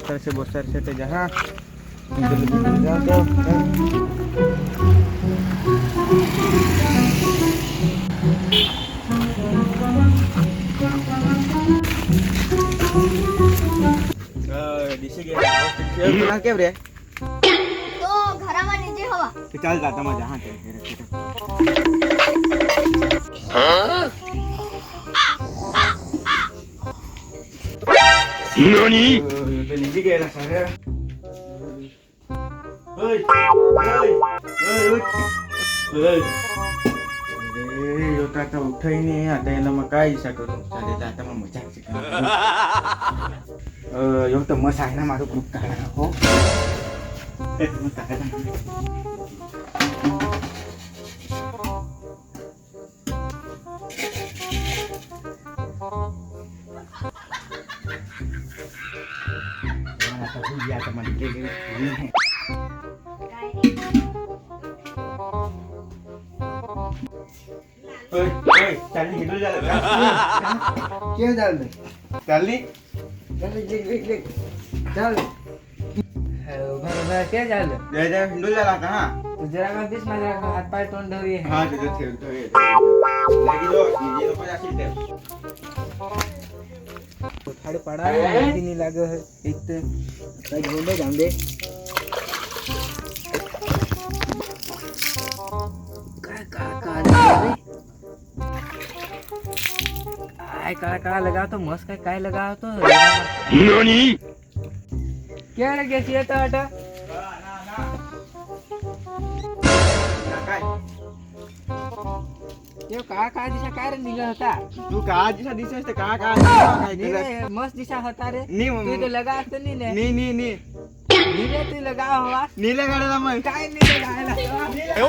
बोसर से तो जहाँ जाओ तो दिसे गया केव रे तो घराમાં નીચે હવા ચાલ જાતા માં જहाँ તે NANI? નીચે ગયેલા સર ઓય યોતા તો ઉઠાઈ ને आता એનામાં કાઈ શકો તો ચાલે જાતામાં મજા છે યો તો મસ આના મારું ગ્રુપ કાઢા રાખો Ya teman ini. Oi, cari hidup jalan. क्या जाल? चाली? चाली लिख. चल. भाई क्या जाल? जा हिंदू जाला कहाँ? तो जरा का बीच में जरा का हाथ पैर टोन धोई है। हाँ जो थे लगी दो ये तो 50 थे थाड़े पड़ा है नहीं लगे है एक तो कई घूमे जांदे काला लगा तो मस्त काय लगा तो NANI? क्या लगे चाहिए तो हटा ये का दिशा काय रे निघा होता तू का दिशा दिशा ते का नहीं रे मस्त दिशा होता रे नहीं तू तो लगा तो नहीं ने नहीं नहीं रे तू लगा हुआ नीले गाड़े ला मैं काय नहीं लगाएला Eh,